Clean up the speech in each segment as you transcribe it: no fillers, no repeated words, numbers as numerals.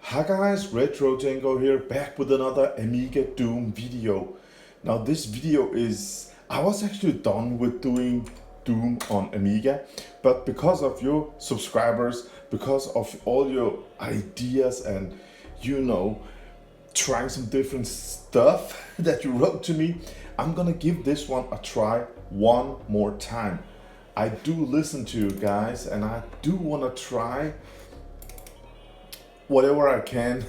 Hi guys, Retro Django here, back with another Amiga Doom video. Now this video is, I was actually done with doing Doom on Amiga, but because of your subscribers, because of all your ideas and trying some different stuff that you wrote to me, I'm gonna give this one a try one more time. I do listen to you guys and I do wanna try whatever I can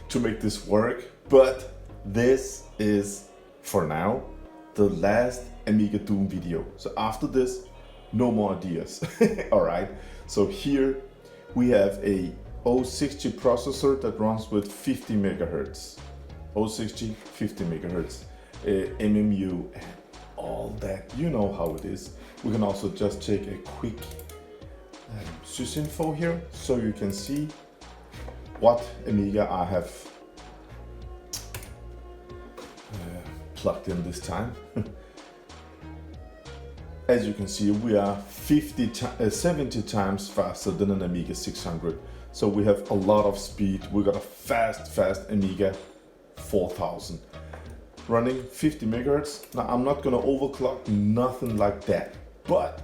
to make this work, but this is, for now, the last Amiga Doom video. So after this, no more ideas. Alright, so here we have a 060 processor that runs with 50 megahertz. 060, 50 megahertz, MMU, and all that. You know how it is. We can also just take a quick sysinfo here so you can see what Amiga I have plugged in this time. As you can see, we are 70 times faster than an Amiga 600. So we have a lot of speed. We got a fast Amiga 4000 running 50 megahertz. Now I'm not gonna overclock, nothing like that. But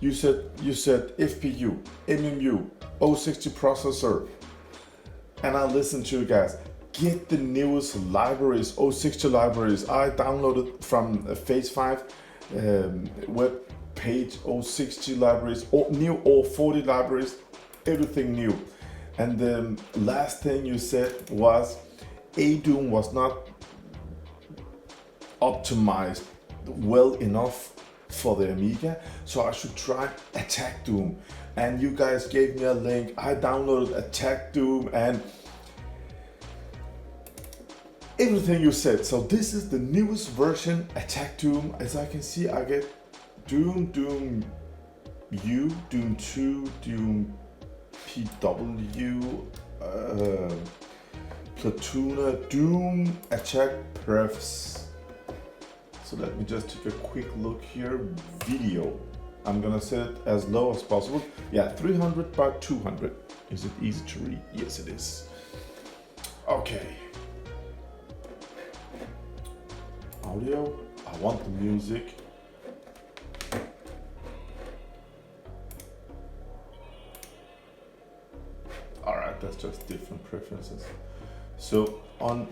you said FPU, MMU, 060 processor. And I listen to you guys. Get the newest libraries, 060 libraries. I downloaded from Phase 5 web page, 060 libraries, new 040 libraries, everything new. And the last thing you said was Doom was not optimized well enough for the Amiga, so I should try Attack Doom. And you guys gave me a link. I downloaded Attack Doom and everything you said. So this is the newest version, Attack Doom. As I can see, I get Doom, Doom U, Doom 2, Doom PW, Platooner, Doom Attack Prefs. So let me just take a quick look here. Video. I'm gonna set it as low as possible. Yeah, 300 by 200. Is it easy to read? Yes, it is. Okay. Audio. I want the music. Alright, that's just different preferences. So on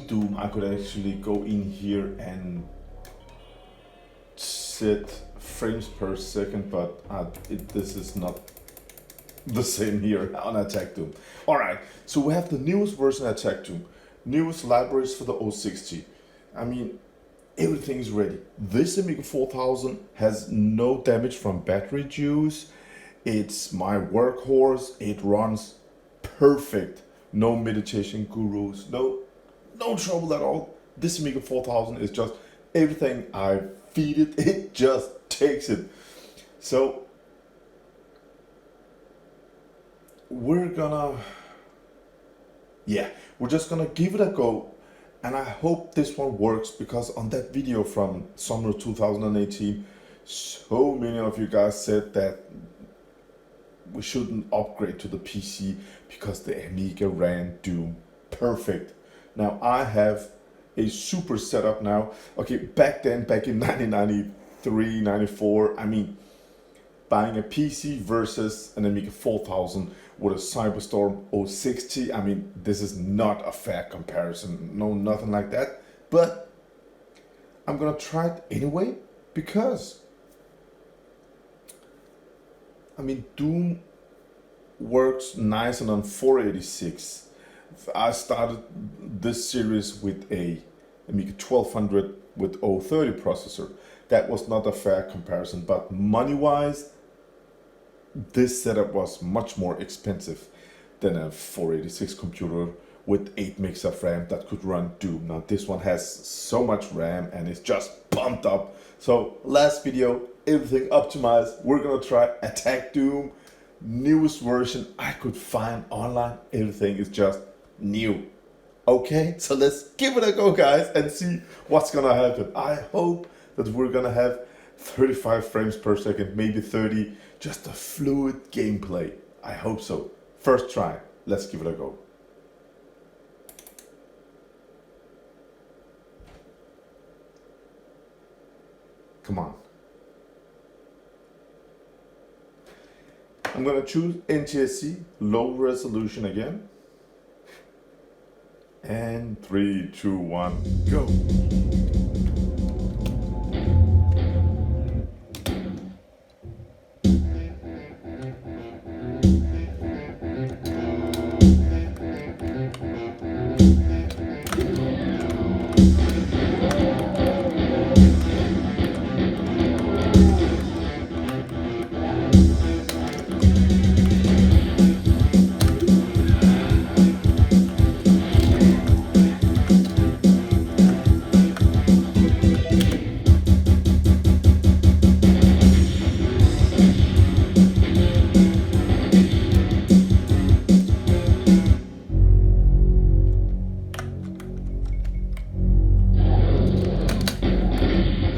Doom, I could actually go in here and set frames per second, but this is not the same here on Attack Doom. Alright, so we have the newest version of Attack Doom, newest libraries for the 060. I mean, everything is ready. This Amiga 4000 has no damage from battery juice. It's my workhorse. It runs perfect. No meditation gurus, no trouble at all. This Amiga 4000 is just everything I feed it, it just takes it. So we're just gonna give it a go, and I hope this one works, because on that video from summer 2018, so many of you guys said that we shouldn't upgrade to the PC because the Amiga ran Doom perfect. Now I have a super setup now. Okay, back in 1993, 94, I mean, buying a PC versus an Amiga 4000 with a Cyberstorm 060, I mean, this is not a fair comparison. No, nothing like that. But I'm gonna try it anyway, because I mean, Doom works nice and on 486. I started this series with a Amiga 1200 with 030 processor. That was not a fair comparison, but money-wise, this setup was much more expensive than a 486 computer with 8 megs of RAM that could run Doom. Now this one has so much RAM and it's just pumped up. So last video, everything optimized. We're gonna try Attack Doom, newest version I could find online. Everything is just new. Okay, so let's give it a go, guys, and see what's gonna happen. I hope that we're gonna have 35 frames per second, maybe 30, just a fluid gameplay. I hope so. First try. let's give it a go. Come on. I'm gonna choose NTSC, low resolution again. And 3, 2, 1, go.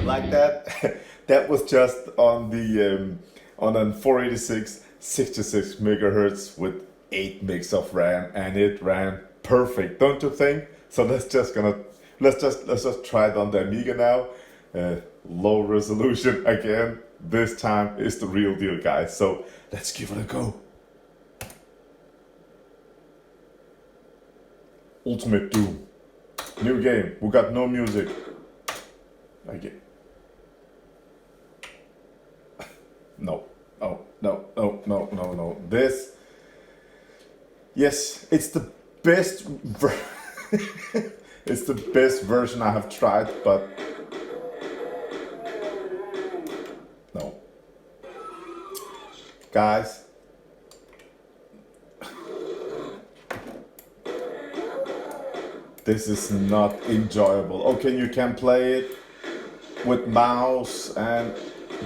Like that. That was just on the on a 486 66 megahertz with 8 megs of RAM, and it ran perfect, don't you think? So let's just try it on the Amiga now. Low resolution again. This time is the real deal, guys. So let's give it a go. Ultimate Doom. New game. We got no music. Again. No. Oh, no, no, no, no, no. This. Yes, it's the best. It's the best version I have tried, but no. Guys. This is not enjoyable. Okay, you can play it with mouse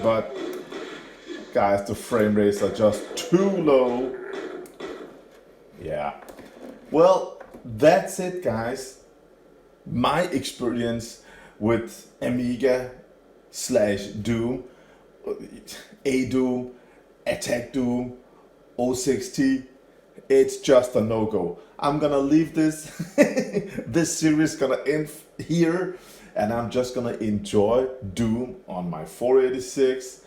but guys, the frame rates are just too low. Yeah. Well, that's it, guys. My experience with Amiga / Doom, A Doom, Attack Doom, 060. It's just a no-go. I'm gonna leave this. This series gonna end here, and I'm just gonna enjoy Doom on my 486.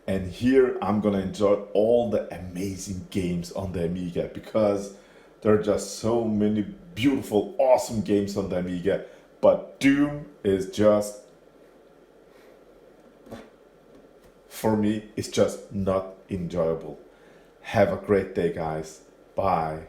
And here I'm gonna enjoy all the amazing games on the Amiga, because there are just so many beautiful, awesome games on the Amiga. But Doom is just, for me, it's just not enjoyable. Have a great day, guys. Bye.